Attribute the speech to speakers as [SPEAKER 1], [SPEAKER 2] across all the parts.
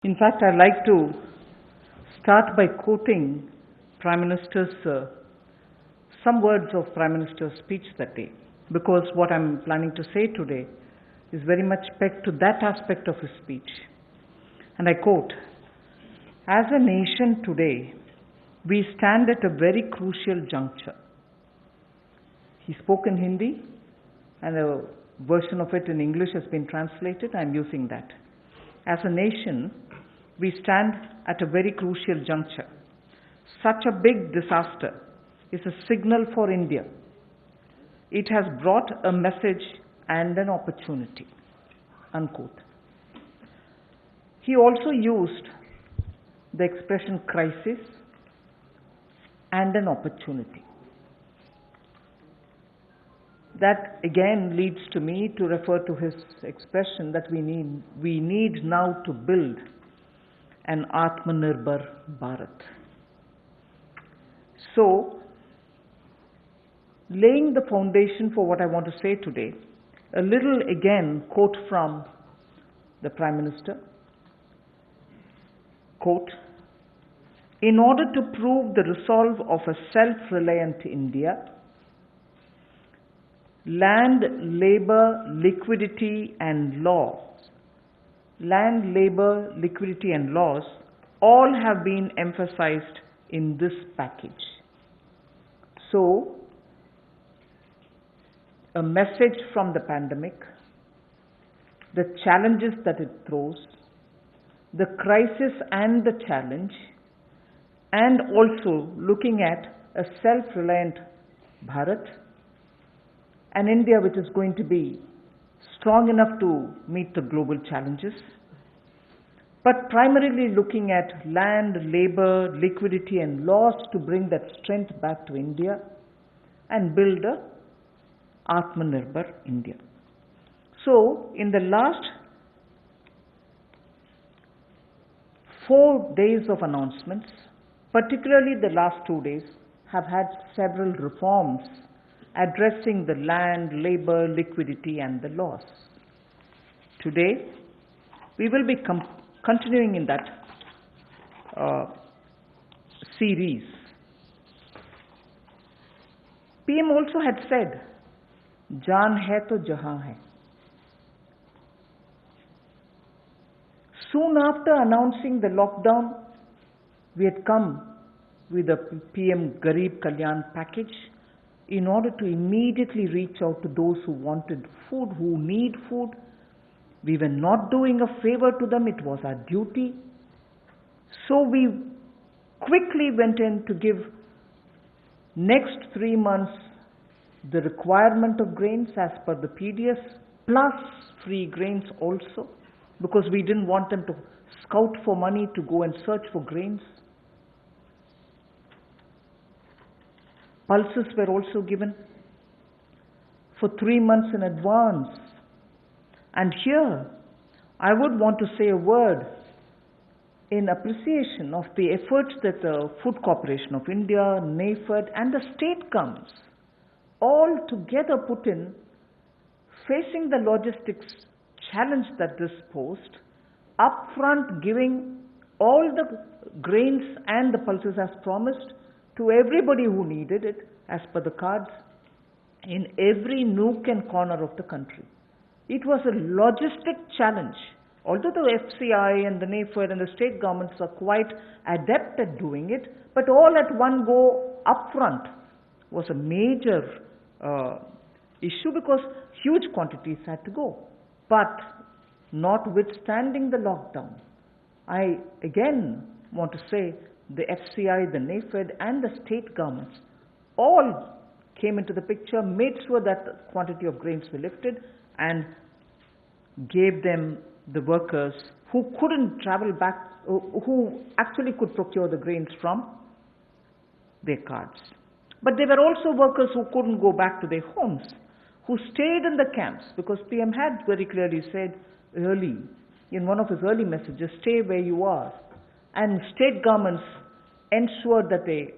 [SPEAKER 1] In fact, I'd like to start by quoting Prime Minister's some words of Prime Minister's speech that day, because what I'm planning to say today is very much pegged to that aspect of his speech. And I quote, "As a nation today, we stand at a very crucial juncture." He spoke in Hindi, and a version of it in English has been translated. I'm using that. As a nation, we stand at a very crucial juncture. Such a big disaster is a signal for India. It has brought a message and an opportunity. Unquote. He also used the expression crisis and an opportunity. That again leads to me to refer to his expression that we need now to build an Atmanirbhar Bharat. So, laying the foundation for what I want to say today, a little again quote from the Prime Minister. Quote, "In order to prove the resolve of a self-reliant India, land, labor, liquidity and laws all have been emphasized in this package." So, a message from the pandemic, the challenges that it throws, the crisis and the challenge, and also looking at a self-reliant Bharat, an India which is going to be strong enough to meet the global challenges, but primarily looking at land, labor, liquidity and laws to bring that strength back to India and build a Atmanirbhar India. So, in the last 4 days of announcements, particularly the last 2 days, have had several reforms addressing the land, labor, liquidity and the laws. Today, we will be continuing in that series. PM also had said, "Jaan hai to jahan hai." Soon after announcing the lockdown, we had come with the PM Garib Kalyan package in order to immediately reach out to those who wanted food, who need food. We were not doing a favor to them, it was our duty. So we quickly went in to give next 3 months the requirement of grains as per the PDS, plus free grains also, because we didn't want them to scout for money to go and search for grains. Pulses were also given for 3 months in advance. And here, I would want to say a word in appreciation of the efforts that the Food Corporation of India, NAFED and the state governments all together put in, facing the logistics challenge that this posed, upfront giving all the grains and the pulses as promised to everybody who needed it as per the cards in every nook and corner of the country. It was a logistic challenge. Although the FCI and the NAFED and the state governments are quite adept at doing it, but all at one go upfront was a major issue because huge quantities had to go. But notwithstanding the lockdown, I again want to say the FCI, the NAFED and the state governments all came into the picture, made sure that the quantity of grains were lifted and gave them the workers who couldn't travel back, who actually could procure the grains from their cards. But there were also workers who couldn't go back to their homes, who stayed in the camps, because PM had very clearly said early, in one of his early messages, stay where you are. And state governments ensured that they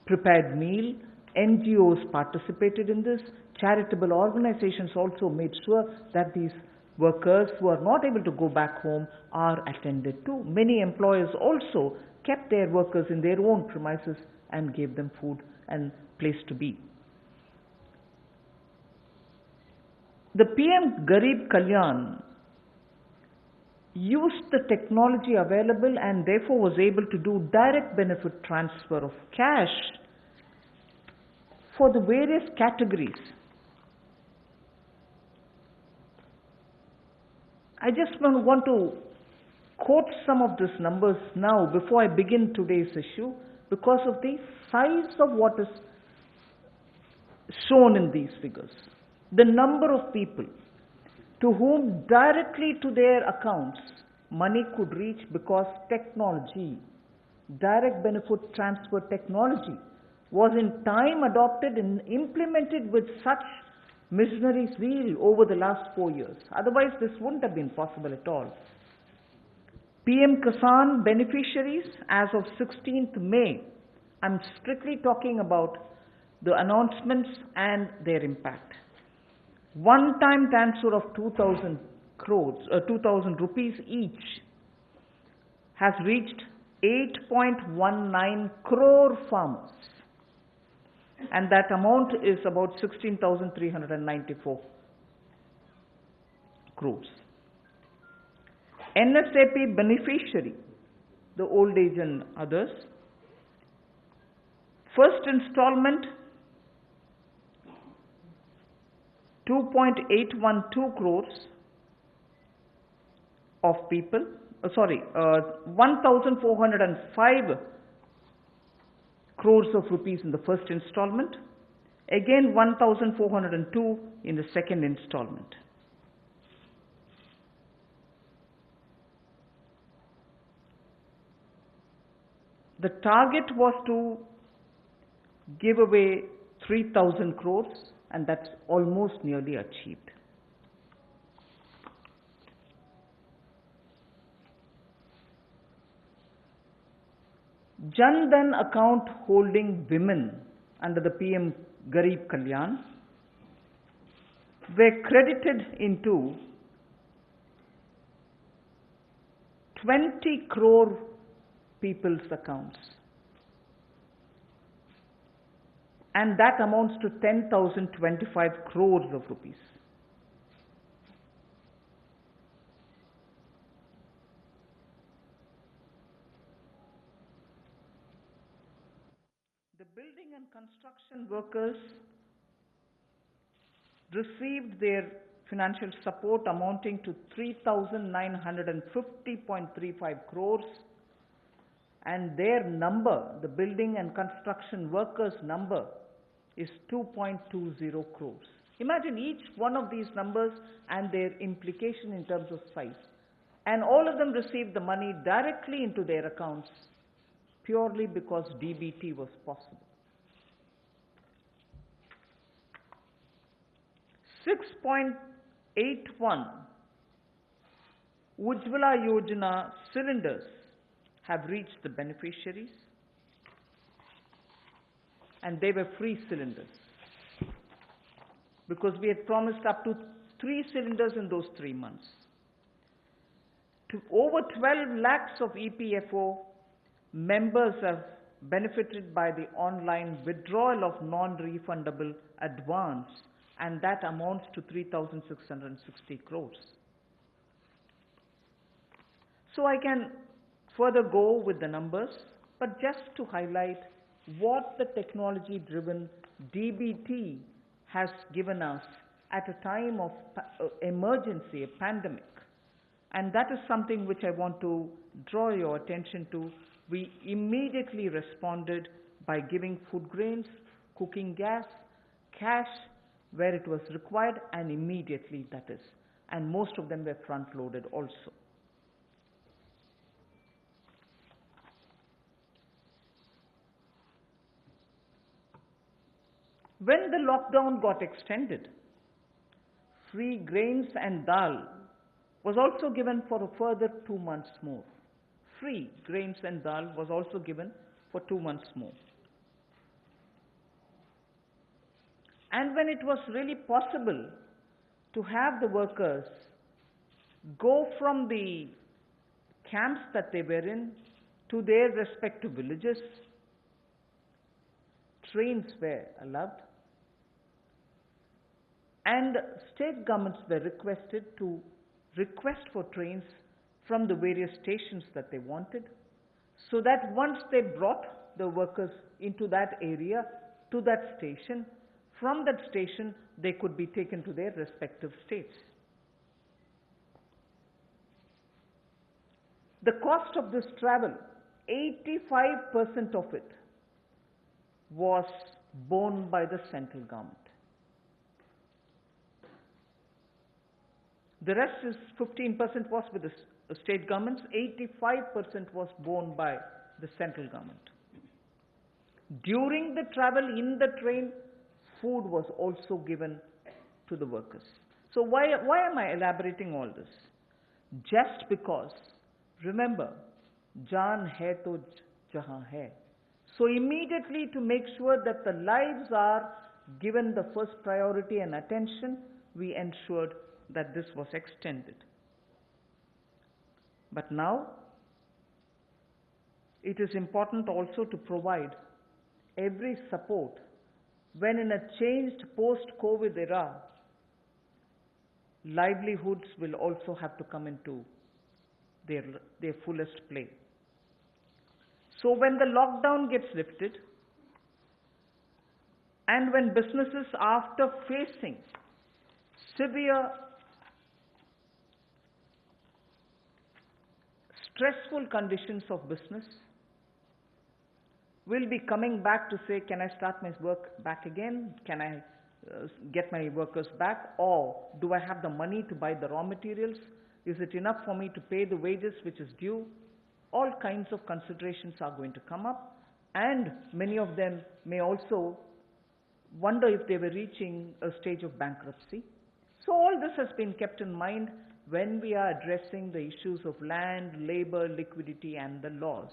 [SPEAKER 1] prepared meal, NGOs participated in this, charitable organizations also made sure that these workers who are not able to go back home are attended to. Many employers also kept their workers in their own premises and gave them food and place to be. The PM Garib Kalyan used the technology available and therefore was able to do direct benefit transfer of cash for the various categories. I just want to quote some of these numbers now before I begin today's issue, because of the size of what is shown in these figures. The number of people to whom directly to their accounts money could reach because technology, direct benefit transfer technology, was in time adopted and implemented with such missionary zeal over the last 4 years. Otherwise, this wouldn't have been possible at all. PM Kisan beneficiaries as of 16th May, I'm strictly talking about the announcements and their impact. One-time transfer of 2,000 rupees each has reached 8.19 crore farmers, and that amount is about 16,394 crores. NSAP beneficiary, the old age and others, first installment 2.812 crores of people, 1,405 crores of rupees in the first installment, again 1,402 in the second installment. The target was to give away 3,000 crores, and that's almost nearly achieved. Jan Dhan account holding women under the PM Garib Kalyan were credited into 20 crore people's accounts, and that amounts to 10,025 crores of rupees. The building and construction workers received their financial support amounting to 3,950.35 crores, and their number, the building and construction workers' number, is 2.20 crores. Imagine each one of these numbers and their implication in terms of size. And all of them received the money directly into their accounts purely because DBT was possible. 6.81 Ujjwala Yojana cylinders have reached the beneficiaries, and they were free cylinders because we had promised up to 3 cylinders in those 3 months. To over 12 lakhs of EPFO members have benefited by the online withdrawal of non-refundable advance, and that amounts to 3,660 crores. So I can further go with the numbers, but just to highlight what the technology-driven DBT has given us at a time of emergency, a pandemic. And that is something which I want to draw your attention to. We immediately responded by giving food grains, cooking gas, cash where it was required, and immediately, that is. And most of them were front-loaded also. When the lockdown got extended, free grains and dal was also given for a further 2 months more. Free grains and dal was also given for 2 months more. And when it was really possible to have the workers go from the camps that they were in to their respective villages. Trains were allowed, and state governments were requested to request for trains from the various stations that they wanted, so that once they brought the workers into that area, to that station, from that station they could be taken to their respective states. The cost of this travel, 85% of it was borne by the central government. The rest is 15% was with the state governments, 85% was borne by the central government. During the travel in the train, food was also given to the workers. So why am I elaborating all this? Just because, remember, jaan hai to jahan hai. So immediately, to make sure that the lives are given the first priority and attention, we ensured that this was extended. But now, it is important also to provide every support when in a changed post-COVID era, livelihoods will also have to come into their fullest play. So when the lockdown gets lifted, and when businesses, after facing severe, stressful conditions of business, will be coming back to say, can I start my work back again? Can I get my workers back? Or do I have the money to buy the raw materials? Is it enough for me to pay the wages which is due? All kinds of considerations are going to come up, and many of them may also wonder if they were reaching a stage of bankruptcy. So all this has been kept in mind when we are addressing the issues of land, labor, liquidity, and the laws.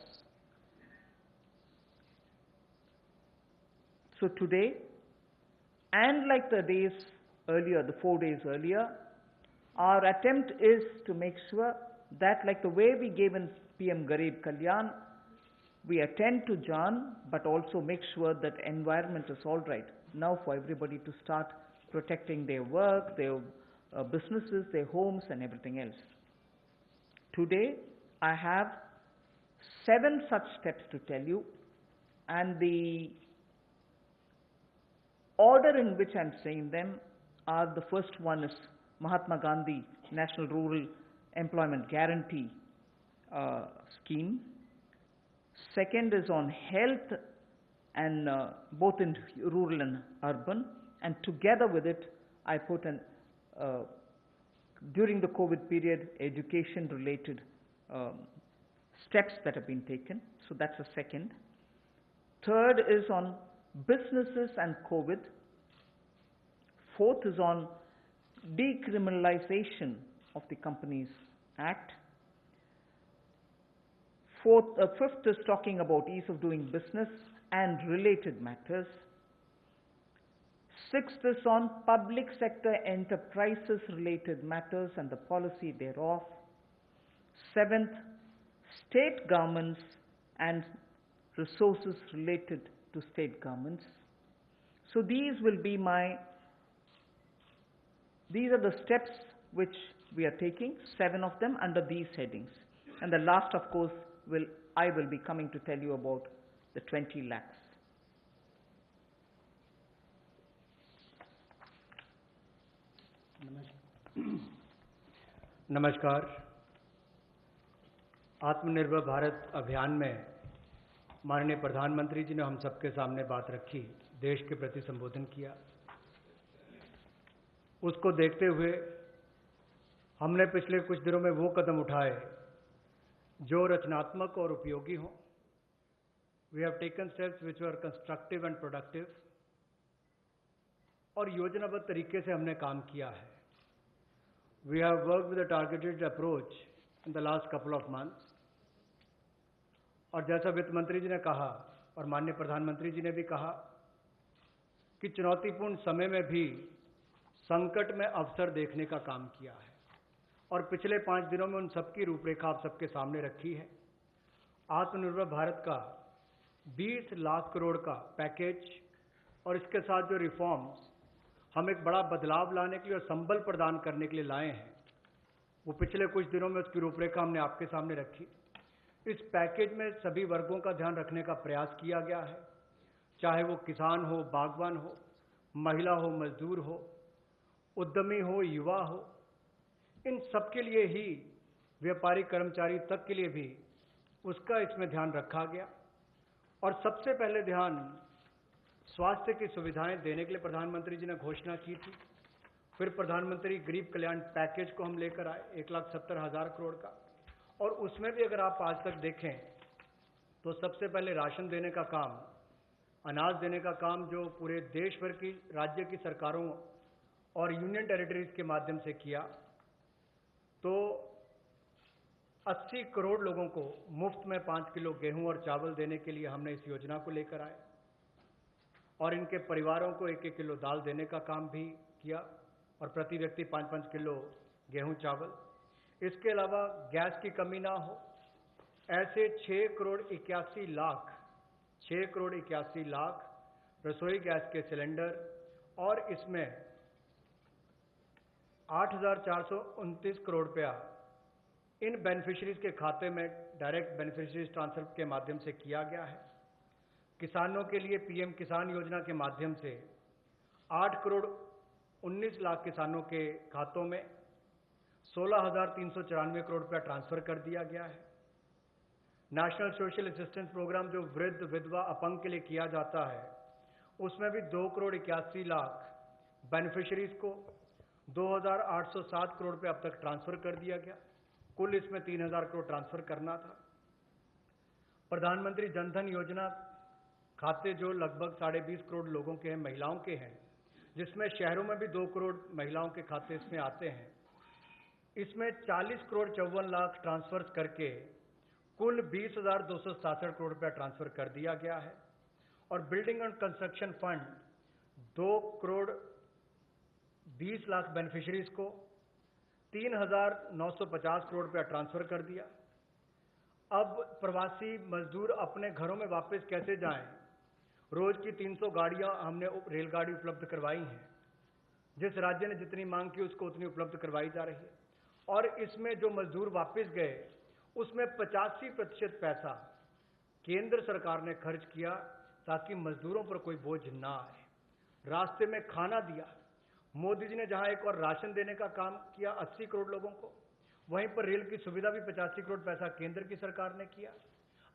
[SPEAKER 1] So today, and like the days earlier, the 4 days earlier, our attempt is to make sure that, like the way we gave in PM Garib Kalyan, we attend to Jaan, but also make sure that environment is all right now for everybody to start protecting their work, their businesses, their homes, and everything else. Today, I have 7 such steps to tell you, and the order in which I'm saying them are: the first one is Mahatma Gandhi National Rural Employment Guarantee Scheme. Second is on health, and both in rural and urban, and together with it I put an during the COVID period, education related steps that have been taken. So that's the second. Third is on businesses and COVID. Fourth is on decriminalization of the Companies Act. Fifth is talking about ease of doing business and related matters. Sixth is on public sector enterprises related matters and the policy thereof. Seventh, state governments and resources related to state governments. So these are the steps which we are taking, 7 of them under these headings. And the last, of course, I will be coming to tell you about the 20 lakhs.
[SPEAKER 2] नमस्कार। आत्मनिर्भर भारत अभियान में माननीय प्रधानमंत्री जी ने हम सबके सामने बात रखी, देश के प्रति संबोधन किया। उसको देखते हुए हमने पिछले कुछ दिनों में वो कदम उठाए जो रचनात्मक और उपयोगी हों। We have taken steps which were constructive and productive, और योजनाबद्ध तरीके से हमने काम किया है। We have worked with a targeted approach in the last couple of months, और जैसा वित्त मंत्री जी ने कहा और माननीय प्रधानमंत्री जी ने भी कहा कि चुनौतीपूर्ण समय में भी संकट में अवसर देखने का काम किया है, और पिछले 5 दिनों में उन सबकी रूपरेखा आप सबके सामने रखी है। आत्मनिर्भर भारत का 20 लाख करोड़ का पैकेज और इसके साथ जो रिफॉर्म्स हम एक बड़ा बदलाव लाने के लिए और संबल प्रदान करने के लिए लाए हैं, वो पिछले कुछ दिनों में उसकी रूपरेखा हमने आपके सामने रखी। इस पैकेज में सभी वर्गों का ध्यान रखने का प्रयास किया गया है, चाहे वो किसान हो, बागवान हो, महिला हो, मजदूर हो, उद्यमी हो, युवा हो, इन सबके लिए ही, व्यापारी कर्मचारी तक के लिए भी उसका इसमें ध्यान रखा गया। और सबसे पहले ध्यान स्वास्थ्य की सुविधाएं देने के लिए प्रधानमंत्री जी ने घोषणा की थी। फिर प्रधानमंत्री गरीब कल्याण पैकेज को हम लेकर आए 1,70,000 करोड़ का, और उसमें भी अगर आप आज तक देखें तो सबसे पहले राशन देने का काम, अनाज देने का काम जो पूरे देश भर की राज्य की सरकारों और यूनियन टेरिटरीज के माध्यम से किया, तो 80 करोड़ लोगों को मुफ्त में 5 किलो गेहूं और चावल देने के लिए हमने इस योजना को लेकर आए, और इनके परिवारों को 1-1 किलो दाल देने का काम भी किया, और प्रति व्यक्ति 5-5 किलो गेहूं चावल। इसके अलावा गैस की कमी ना हो, ऐसे 6 करोड़ 81 लाख रसोई गैस के सिलेंडर, और इसमें 8,429 करोड़ रुपया इन बेनिफिशरीज के खाते में डायरेक्ट बेनिफिशरीज ट्रांसफर के माध्यम से किया गया है। किसानों के लिए पीएम किसान योजना के माध्यम से 8 करोड़ 19 लाख किसानों के खातों में 16,394 करोड़ रुपया ट्रांसफर कर दिया गया है। नेशनल सोशल असिस्टेंस प्रोग्राम जो वृद्ध, विधवा, अपंग के लिए किया जाता है, उसमें भी 2 करोड़ 81 लाख बेनिफिशरीज को 2,807 करोड़ रुपये अब तक ट्रांसफर कर दिया गया। कुल इसमें 3,000 करोड़ ट्रांसफर करना था। प्रधानमंत्री जनधन योजना खाते जो लगभग 20.5 करोड़ लोगों के हैं, महिलाओं के हैं, जिसमें शहरों में भी 2 करोड़ महिलाओं के खाते इसमें आते हैं, इसमें 40 करोड़ 54 लाख ट्रांसफर करके कुल 20,267 करोड़ रुपया ट्रांसफर कर दिया गया है। और building and construction fund 2 crore 20 lakh beneficiaries को 3,950 करोड़ रुपया ट्रांसफर कर दिया। अब प्रवासी मजदूर अपने घरों में वापस कैसे जाएं? रोज की 300 गाड़ियां हमने रेलगाड़ी उपलब्ध करवाई हैं। जिस राज्य ने जितनी मांग की उसको उतनी उपलब्ध करवाई जा रही है। और इसमें जो मजदूर वापस गए उसमें 85% पैसा केंद्र सरकार ने खर्च किया ताकि मजदूरों पर कोई बोझ ना आए। रास्ते में खाना दिया। मोदी जी ने जहां एक और राशन देने का काम किया 80 करोड़ लोगों को, वहीं पर रेल की सुविधा भी 85 करोड़ पैसा केंद्र की सरकार ने किया।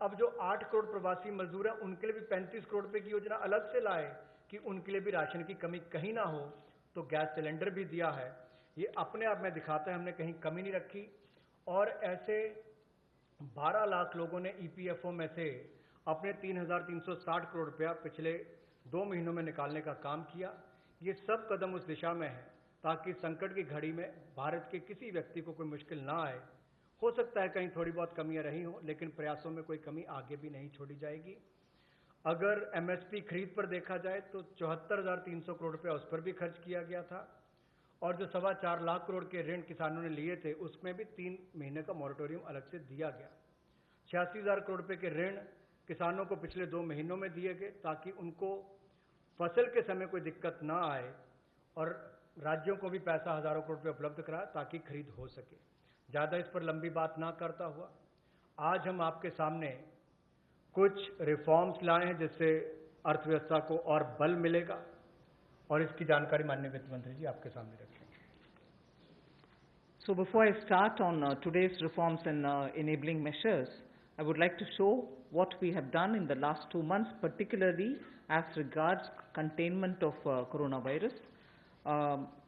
[SPEAKER 2] अब जो 8 करोड़ प्रवासी मजदूर हैं उनके लिए भी 35 करोड़ रुपए की योजना अलग से लाए कि उनके लिए भी राशन की कमी कहीं ना हो। तो गैस सिलेंडर भी दिया है। ये अपने आप में दिखाता है हमने कहीं कमी नहीं रखी। और ऐसे 12 लाख लोगों ने ईपीएफओ में से अपने 3,360 करोड़ रुपया पिछले 2 महीनों में निकालने का काम किया। ये सब कदम उस दिशा में है ताकि संकट की घड़ी में भारत के किसी व्यक्ति को कोई मुश्किल ना आए। हो सकता है कहीं थोड़ी बहुत कमियां रही हो, लेकिन प्रयासों में कोई कमी आगे भी नहीं छोड़ी जाएगी। अगर एमएसपी खरीद पर देखा जाए तो 74,300 करोड़ रुपया उस पर भी खर्च किया गया था। और जो 4.25 लाख करोड़ के ऋण किसानों ने लिए थे उसमें भी 3 महीने का मॉरेटोरियम अलग से दिया गया। 86,000 करोड़ रुपए के ऋण किसानों को पिछले 2 महीनों में दिए गए ताकि उनको फसल के समय कोई दिक्कत ना आए। और राज्यों को भी पैसा हजारों करोड़ रुपये उपलब्ध कराया ताकि खरीद हो सके। ज़्यादा इस पर लंबी बात ना करता हुआ आज हम आपके सामने कुछ रिफॉर्म्स लाए हैं जिससे अर्थव्यवस्था को और बल मिलेगा, और इसकी जानकारी माननीय वित्त मंत्री जी आपके सामने रखेंगे।
[SPEAKER 1] So before I start on today's reforms and enabling measures, I would like to show what we have done in the last 2 months, particularly as regards containment of coronavirus,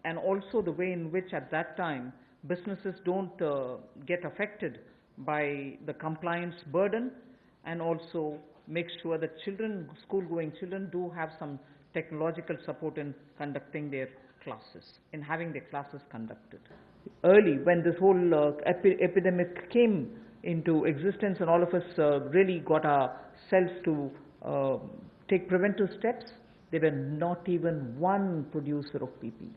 [SPEAKER 1] and also the way in which at that time businesses don't get affected by the compliance burden, and also make sure that children, school-going children, do have some technological support in conducting their classes, in having their classes conducted. Early, when this whole epidemic came into existence and all of us really got ourselves to take preventive steps, there were not even one producer of PPE.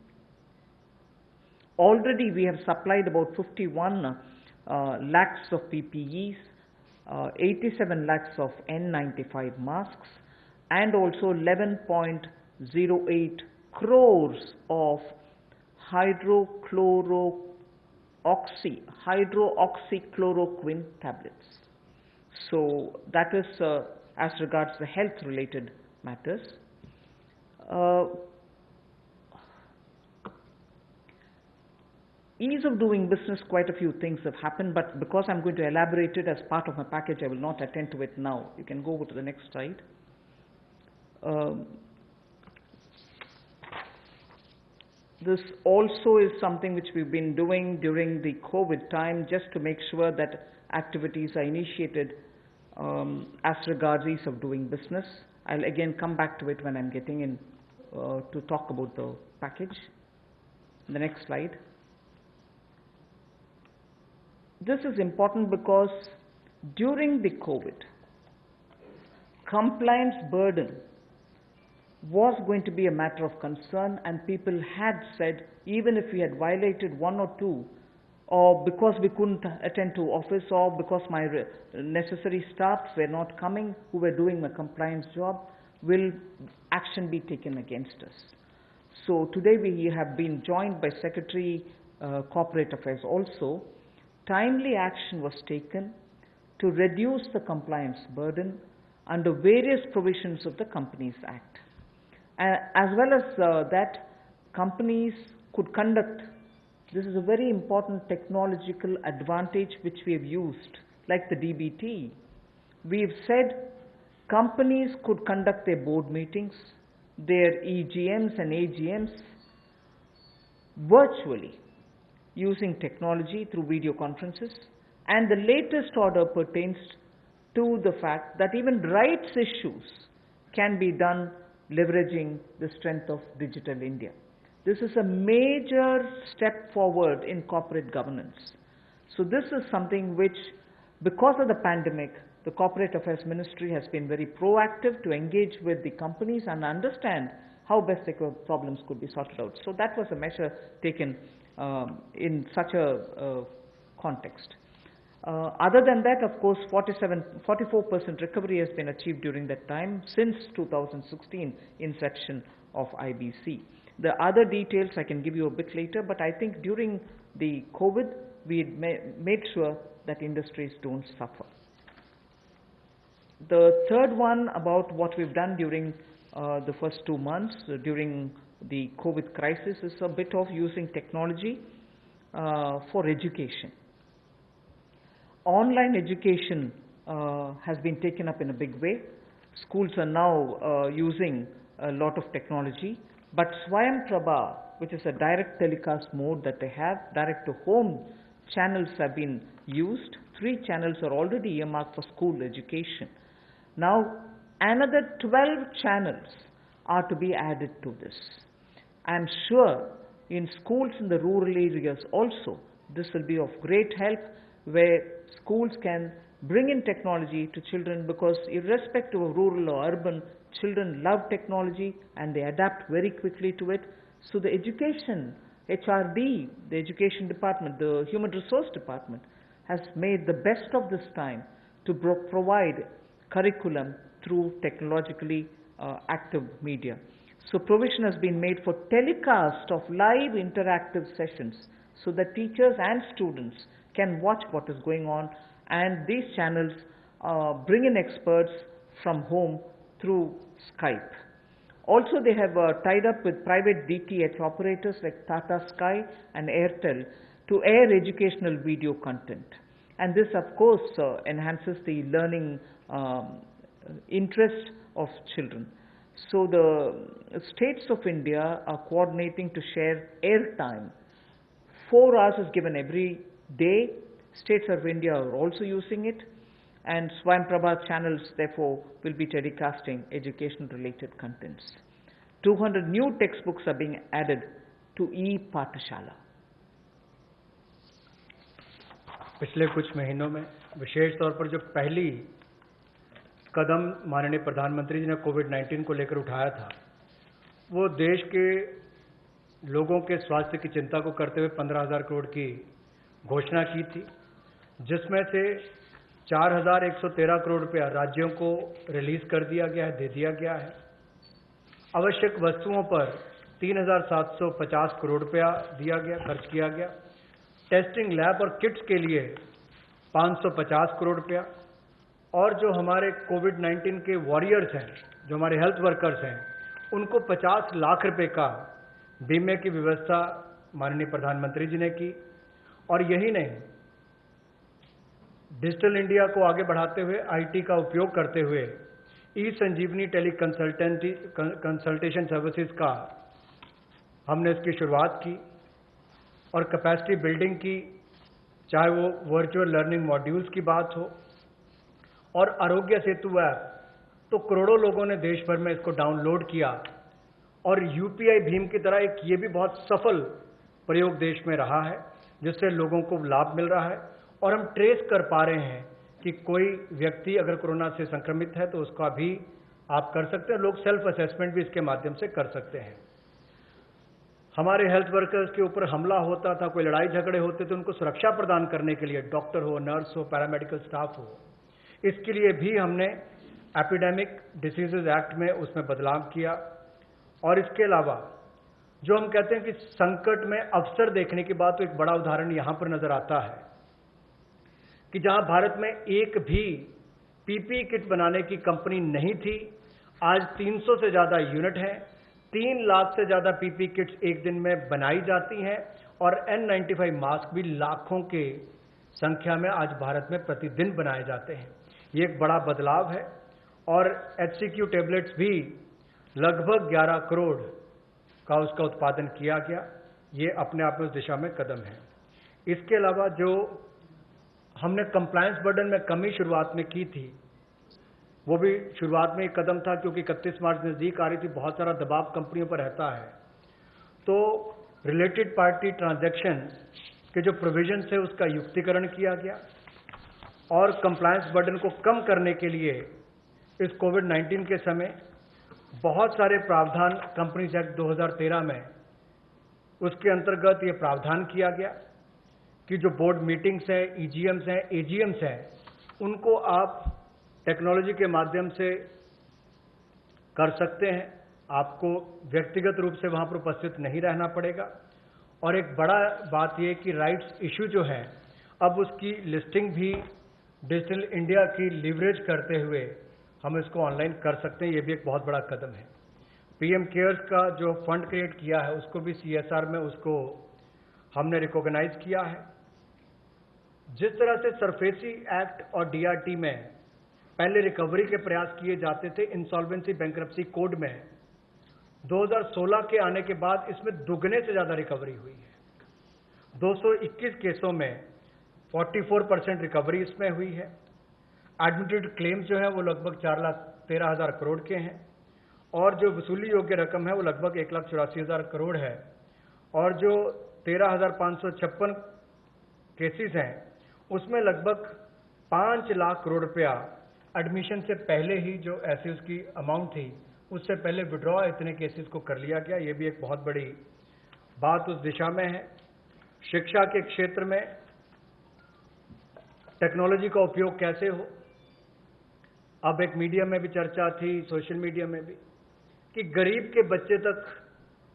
[SPEAKER 1] Already we have supplied about 51 lakhs of PPEs, 87 lakhs of N95 masks, and also 11.08 crores of hydroxychloroquine tablets. So that is as regards the health related matters. Ease of doing business, quite a few things have happened, but because I'm going to elaborate it as part of my package, I will not attend to it now. You can go over to the next slide. This also is something which we've been doing during the COVID time, just to make sure that activities are initiated as regards ease of doing business. I'll again come back to it when I'm getting in to talk about the package. The next slide. This is important because during the COVID, compliance burden was going to be a matter of concern, and people had said, even if we had violated one or two, or because we couldn't attend to office, or because my necessary staffs were not coming who were doing my compliance job, will action be taken against us. So today we have been joined by Secretary Corporate Affairs also. Timely action was taken to reduce the compliance burden under various provisions of the Companies Act. As well as that, companies could conduct, this is a very important technological advantage which we have used, like the DBT. We've said companies could conduct their board meetings, their EGMs and AGMs virtually, using technology through video conferences, and the latest order pertains to the fact that even rights issues can be done leveraging the strength of Digital India. This is a major step forward in corporate governance. So this is something which, because of the pandemic, the Corporate Affairs Ministry has been very proactive to engage with the companies and understand how best their problems could be sorted out. So that was a measure taken in such a context. Other than that, of course, 44% recovery has been achieved during that time since 2016 inception of IBC. The other details I can give you a bit later, but I think during the COVID, we made sure that industries don't suffer. The third one about what we've done during the first 2 months during the COVID crisis is a bit of using technology for education. Online education has been taken up in a big way. Schools are now using a lot of technology, but Swayam Prabha, which is a direct telecast mode that they have, direct to home channels have been used. 3 channels are already earmarked for school education. Now another 12 channels are to be added to this. I am sure in schools in the rural areas also this will be of great help, where schools can bring in technology to children, because irrespective of rural or urban, children love technology and they adapt very quickly to it. So the education, HRD, the education department, the human resource department has made the best of this time to provide curriculum through technologically active media. So provision has been made for telecast of live interactive sessions so that teachers and students can watch what is going on, and these channels bring in experts from home through Skype. Also they have tied up with private DTH operators like Tata Sky and Airtel to air educational video content. And this of course enhances the learning interest of children. So the states of India are coordinating to share airtime. 4 hours is given every day. States of India are also using it, and Swayam Prabha channels therefore will be telecasting education related contents. 200 new textbooks are being added to e-Pathshala.
[SPEAKER 2] पिछले कुछ महीनों में विशेष तौर पर जो पहली कदम माननीय प्रधानमंत्री जी ने कोविड-19 को लेकर उठाया था, वो देश के लोगों के स्वास्थ्य की चिंता को करते हुए 15,000 करोड़ की घोषणा की थी, जिसमें से 4,113 करोड़ रुपया राज्यों को रिलीज कर दिया गया है, दे दिया गया है। आवश्यक वस्तुओं पर 3,750 करोड़ रुपया दिया गया, खर्च किया गया। टेस्टिंग लैब और किट्स के लिए 550 करोड़ रुपया, और जो हमारे कोविड-19 के वॉरियर्स हैं, जो हमारे हेल्थ वर्कर्स हैं, उनको 50 लाख रुपए का बीमे की व्यवस्था माननीय प्रधानमंत्री जी ने की। और यही नहीं, डिजिटल इंडिया को आगे बढ़ाते हुए आईटी का उपयोग करते हुए ई संजीवनी टेली कंसल्टेशन सर्विसेज का हमने इसकी शुरुआत की और कैपेसिटी बिल्डिंग की, चाहे वो वर्चुअल लर्निंग मॉड्यूल्स की बात हो और आरोग्य सेतु ऐप, तो करोड़ों लोगों ने देश भर में इसको डाउनलोड किया और यूपीआई भीम की तरह एक ये भी बहुत सफल प्रयोग देश में रहा है, जिससे लोगों को लाभ मिल रहा है। और हम ट्रेस कर पा रहे हैं कि कोई व्यक्ति अगर कोरोना से संक्रमित है तो उसका भी आप कर सकते हैं, लोग सेल्फ असेसमेंट भी इसके माध्यम से कर सकते हैं। हमारे हेल्थ वर्कर्स के ऊपर हमला होता था, कोई लड़ाई झगड़े होते थे, उनको सुरक्षा प्रदान करने के लिए डॉक्टर हो, नर्स हो, पैरामेडिकल स्टाफ हो, इसके लिए भी हमने एपिडेमिक डिसीजेज एक्ट में उसमें बदलाव किया। और इसके अलावा जो हम कहते हैं कि संकट में अवसर देखने की बात, तो एक बड़ा उदाहरण यहां पर नजर आता है कि जहां भारत में एक भी पीपीई किट बनाने की कंपनी नहीं थी, आज 300 से ज्यादा यूनिट हैं, 3 लाख से ज्यादा पीपीई किट्स एक दिन में बनाई जाती हैं और N95 मास्क भी लाखों के संख्या में आज भारत में प्रतिदिन बनाए जाते हैं। ये एक बड़ा बदलाव है। और HCQ टेबलेट्स भी लगभग 11 करोड़ का उसका उत्पादन किया गया। ये अपने आप में उस दिशा में कदम है। इसके अलावा जो हमने कंप्लायंस बर्डन में कमी शुरुआत में की थी, वो भी शुरुआत में एक कदम था, क्योंकि 31 मार्च नजदीक आ रही थी, बहुत सारा दबाव कंपनियों पर रहता है। तो रिलेटेड पार्टी ट्रांजैक्शन के जो प्रोविजन है उसका युक्तिकरण किया गया और कंप्लायंस बर्डन को कम करने के लिए इस कोविड-19 के समय बहुत सारे प्रावधान कंपनीज एक्ट 2013 में उसके अंतर्गत ये प्रावधान किया गया कि जो बोर्ड मीटिंग्स हैं, ईजीएम्स हैं, एजीएम्स हैं, उनको आप टेक्नोलॉजी के माध्यम से कर सकते हैं। आपको व्यक्तिगत रूप से वहां पर उपस्थित नहीं रहना पड़ेगा। और एक बड़ा बात यह कि राइट्स इशू जो है, अब उसकी लिस्टिंग भी डिजिटल इंडिया की लीवरेज करते हुए हम इसको ऑनलाइन कर सकते हैं। ये भी एक बहुत बड़ा कदम है। पीएम केयर्स का जो फंड क्रिएट किया है, उसको भी सीएसआर में उसको हमने रिकॉग्नाइज किया है। जिस तरह से सरफेसी एक्ट और डीआरटी में पहले रिकवरी के प्रयास किए जाते थे, इंसॉल्वेंसी बैंक्रप्सी कोड में 2016 के आने के बाद इसमें दुगने से ज्यादा रिकवरी हुई है। 221 केसों में 44% रिकवरी इसमें हुई है। एडमिटेड क्लेम्स जो है वो लगभग 4,13,000 करोड़ के हैं और जो वसूली योग्य रकम है वो लगभग 1,84,000 करोड़ है। और जो 13,556 केसेस हैं उसमें लगभग 5 लाख करोड़ रुपया एडमिशन से पहले ही जो ऐसी उसकी अमाउंट थी उससे पहले विड्रॉ इतने केसेस को कर लिया गया। ये भी एक बहुत बड़ी बात उस दिशा में है। शिक्षा के क्षेत्र में टेक्नोलॉजी का उपयोग कैसे हो, अब एक मीडिया में भी चर्चा थी, सोशल मीडिया में भी, कि गरीब के बच्चे तक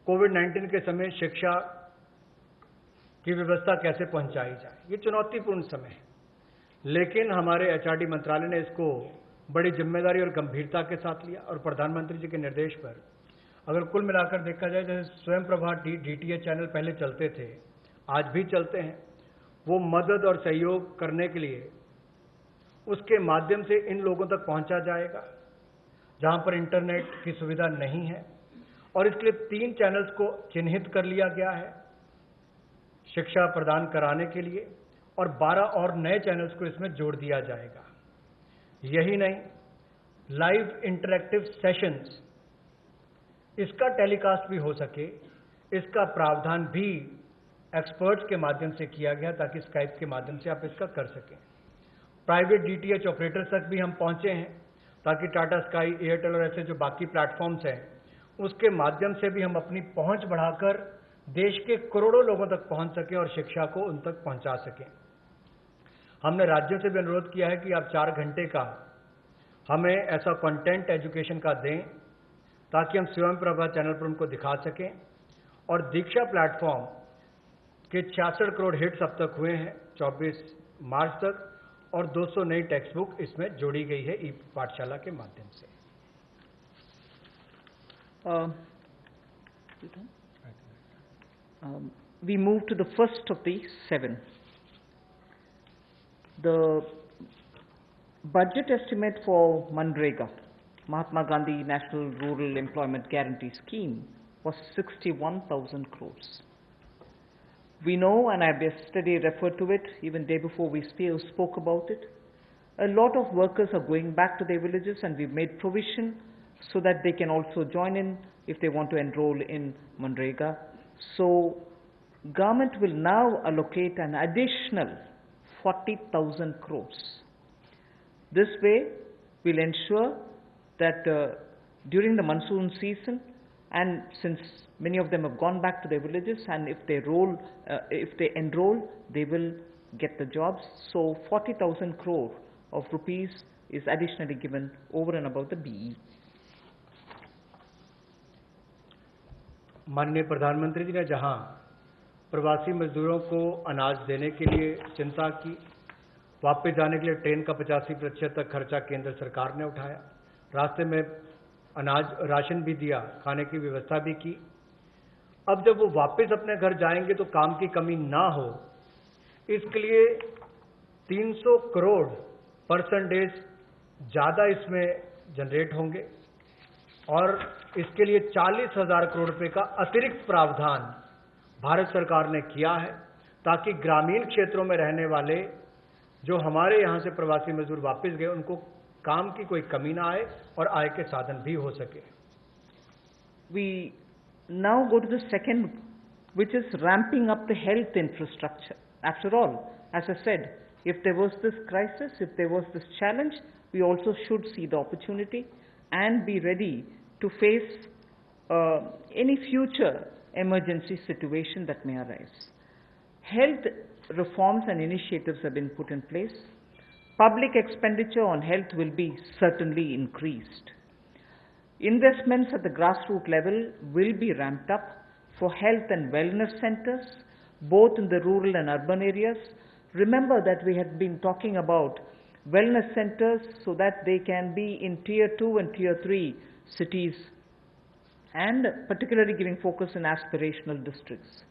[SPEAKER 2] कोविड-19 के समय शिक्षा की व्यवस्था कैसे पहुंचाई जाए। ये चुनौतीपूर्ण समय है, लेकिन हमारे एचआरडी मंत्रालय ने इसको बड़ी जिम्मेदारी और गंभीरता के साथ लिया और प्रधानमंत्री जी के निर्देश पर अगर कुल मिलाकर देखा जाए, जैसे स्वयं प्रभा डीटीएच चैनल पहले चलते थे, आज भी चलते हैं, वो मदद और सहयोग करने के लिए उसके माध्यम से इन लोगों तक पहुंचा जाएगा जहां पर इंटरनेट की सुविधा नहीं है। और इसके लिए 3 चैनल्स को चिन्हित कर लिया गया है शिक्षा प्रदान कराने के लिए और 12 और नए चैनल्स को इसमें जोड़ दिया जाएगा। यही नहीं, लाइव इंटरैक्टिव सेशंस इसका टेलीकास्ट भी हो सके, इसका प्रावधान भी एक्सपर्ट्स के माध्यम से किया गया ताकि स्काइप के माध्यम से आप इसका कर सकें। प्राइवेट डीटीएच ऑपरेटर्स तक भी हम पहुंचे हैं ताकि टाटा स्काई, एयरटेल और ऐसे जो बाकी प्लेटफॉर्म्स हैं उसके माध्यम से भी हम अपनी पहुंच बढ़ाकर देश के करोड़ों लोगों तक पहुंच सकें और शिक्षा को उन तक पहुंचा सकें। हमने राज्यों से भी अनुरोध किया है कि आप 4 घंटे का हमें ऐसा कंटेंट एजुकेशन का दें ताकि हम स्वयं प्रभा चैनल पर उनको दिखा सकें। और दीक्षा प्लेटफॉर्म के 66 करोड़ हिट्स अब तक हुए हैं 24 मार्च तक, और 200 नई टेक्स्ट बुक इसमें जोड़ी गई है ई पाठशाला के माध्यम से।
[SPEAKER 1] We move to the first of the 7. The budget estimate for MNREGA, Mahatma Gandhi National Rural Employment Guarantee Scheme, was 61,000 crores. We know, and I yesterday referred to it, even day before we spoke about it, a lot of workers are going back to their villages, and we've made provision so that they can also join in if they want to enroll in MNREGA. So, government will now allocate an additional 40,000 crores. This way, we'll ensure that during the monsoon season, and since many of them have gone back to their villages, and if they enroll, they will get the jobs. So 40,000 crore of rupees is additionally given over and above the BE.
[SPEAKER 2] माननीय प्रधानमंत्री जी ने जहां प्रवासी मजदूरों को अनाज देने के लिए चिंता की, वापस जाने के लिए ट्रेन का 85% तक खर्चा केंद्र सरकार ने उठाया, रास्ते में अनाज राशन भी दिया, खाने की व्यवस्था भी की। अब जब वो वापस अपने घर जाएंगे तो काम की कमी ना हो, इसके लिए 300 करोड़ % ज़्यादा इसमें जनरेट होंगे और इसके लिए 40,000 करोड़ रुपए का अतिरिक्त प्रावधान भारत सरकार ने किया है ताकि ग्रामीण क्षेत्रों में रहने वाले जो हमारे यहाँ से प्रवासी मजदूर वापस गए उनको काम की कोई कमी ना आए और आय के साधन भी हो सके।
[SPEAKER 1] We now go to the second, which is ramping up the health infrastructure. After all, as I said, if there was this crisis, if there was this challenge, we also should see the opportunity and be ready to face any future emergency situation that may arise. Health reforms and initiatives have been put in place. Public expenditure on health will be certainly increased. Investments at the grassroots level will be ramped up for health and wellness centers, both in the rural and urban areas. Remember that we had been talking about wellness centers so that they can be in Tier 2 and Tier 3 cities, and particularly giving focus in aspirational districts.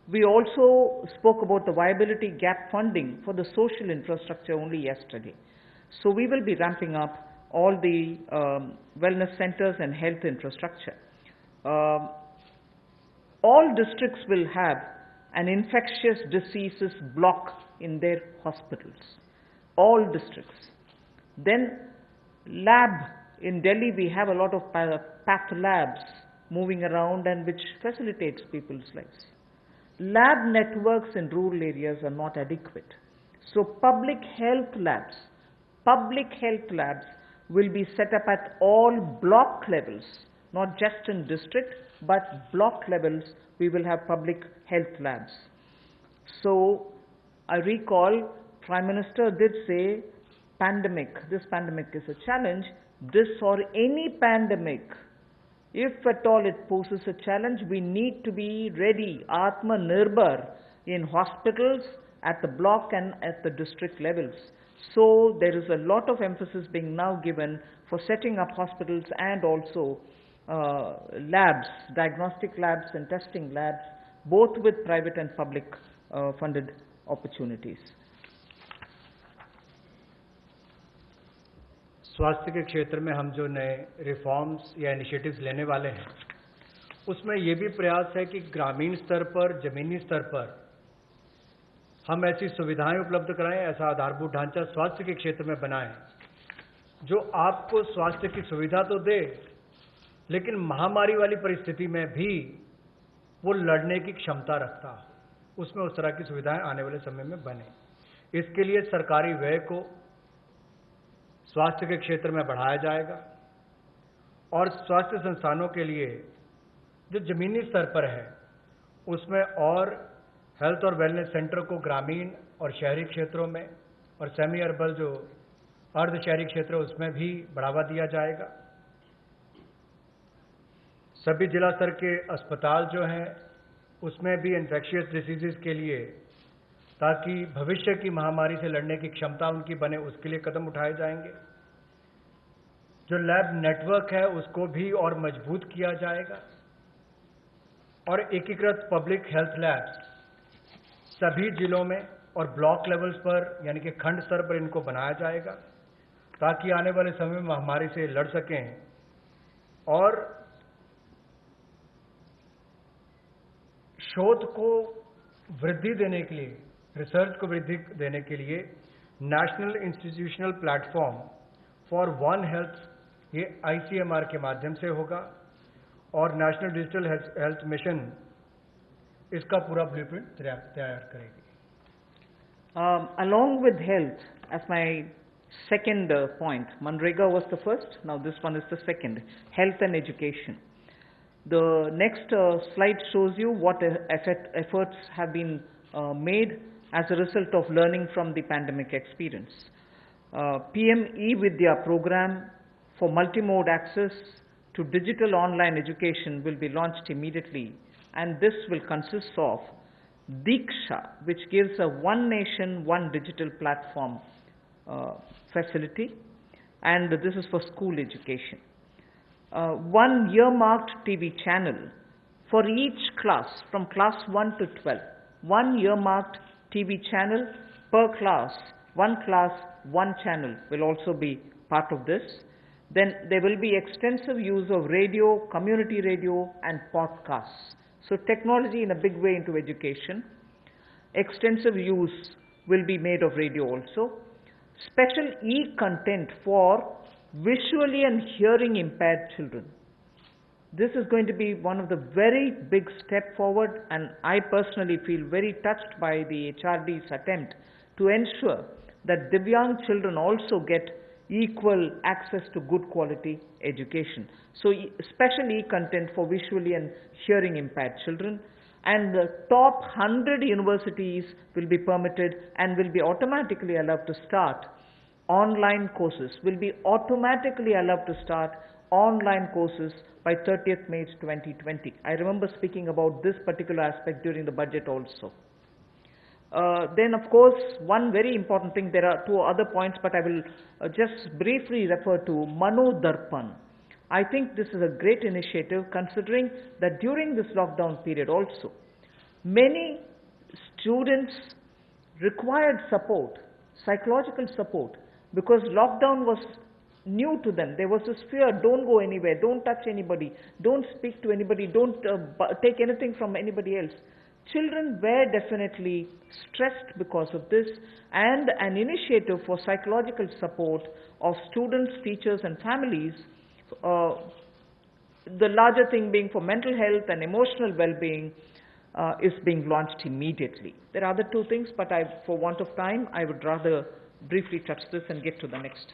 [SPEAKER 1] We also spoke about the viability gap funding for the social infrastructure only yesterday. So we will be ramping up all the wellness centers and health infrastructure. All districts will have an infectious diseases block in their hospitals. All districts. Then lab, in Delhi we have a lot of path labs moving around and which facilitates people's lives. Lab networks in rural areas are not adequate. So public health labs will be set up at all block levels, not just in district, but block levels we will have public health labs. So I recall Prime Minister did say this pandemic is a challenge, this or any pandemic. If at all it poses a challenge, we need to be ready, Atmanirbhar, in hospitals, at the block and at the district levels. So there is a lot of emphasis being now given for setting up hospitals and also labs, diagnostic labs and testing labs, both with private and public funded opportunities.
[SPEAKER 2] स्वास्थ्य के क्षेत्र में हम जो नए reforms या initiatives लेने वाले हैं उसमें ये भी प्रयास है कि ग्रामीण स्तर पर, जमीनी स्तर पर हम ऐसी सुविधाएं उपलब्ध कराएं, ऐसा आधारभूत ढांचा स्वास्थ्य के क्षेत्र में बनाएं जो आपको स्वास्थ्य की सुविधा तो दे लेकिन महामारी वाली परिस्थिति में भी वो लड़ने की क्षमता रखता हो, उसमें उस तरह की सुविधाएं आने वाले समय में बने। इसके लिए सरकारी व्यय को स्वास्थ्य के क्षेत्र में बढ़ाया जाएगा और स्वास्थ्य संस्थानों के लिए जो जमीनी स्तर पर है उसमें और हेल्थ और वेलनेस सेंटर को ग्रामीण और शहरी क्षेत्रों में और सेमी अर्बन जो अर्ध शहरी क्षेत्र है उसमें भी बढ़ावा दिया जाएगा। सभी जिला स्तर के अस्पताल जो हैं उसमें भी इन्फेक्शियस डिसीजेज के लिए, ताकि भविष्य की महामारी से लड़ने की क्षमता उनकी बने, उसके लिए कदम उठाए जाएंगे। जो लैब नेटवर्क है उसको भी और मजबूत किया जाएगा और एकीकृत पब्लिक हेल्थ लैब्स सभी जिलों में और ब्लॉक लेवल्स पर यानी कि खंड स्तर पर इनको बनाया जाएगा, ताकि आने वाले समय में महामारी से लड़ सकें। और शोध को वृद्धि देने के लिए, रिसर्च को वृद्धि देने के लिए national institutional platform for one health, ये ICMR के माध्यम से होगा और नेशनल डिजिटल हेल्थ मिशन इसका पूरा ब्लूप्रिंट तैयार करेगी।
[SPEAKER 1] Along with health, as my second point, Manrega was the first, now this one is the second, health and education. The next slide shows you what efforts have been made as a result of learning from the pandemic experience. PM eVidya program for multimode access to digital online education will be launched immediately, and this will consist of Diksha, which gives a one nation, one digital platform facility, and this is for school education. One earmarked TV channel for each class from class 1 to 12. One earmarked TV channel per class, one channel will also be part of this. Then there will be extensive use of radio, community radio and podcasts. So technology in a big way into education. Extensive use will be made of radio also. Special e-content for visually and hearing impaired children. This is going to be one of the very big step forward, and I personally feel very touched by the HRD's attempt to ensure that Divyang children also get equal access to good quality education. So special e-content for visually and hearing impaired children, and the top 100 universities will be permitted and will be automatically allowed to start online courses, will be automatically allowed to start online courses by 30th May 2020. I remember speaking about this particular aspect during the budget also. Then of course, one very important thing, there are two other points, but I will just briefly refer to Mano Darpan. I think this is a great initiative, considering that during this lockdown period also, many students required support, psychological support, because lockdown was new to them. There was this fear, don't go anywhere, don't touch anybody, don't speak to anybody, don't take anything from anybody else. Children were definitely stressed because of this, and an initiative for psychological support of students, teachers and families, the larger thing being for mental health and emotional well-being, is being launched immediately. There are other two things, but for want of time, I would rather briefly touch this and get to the next.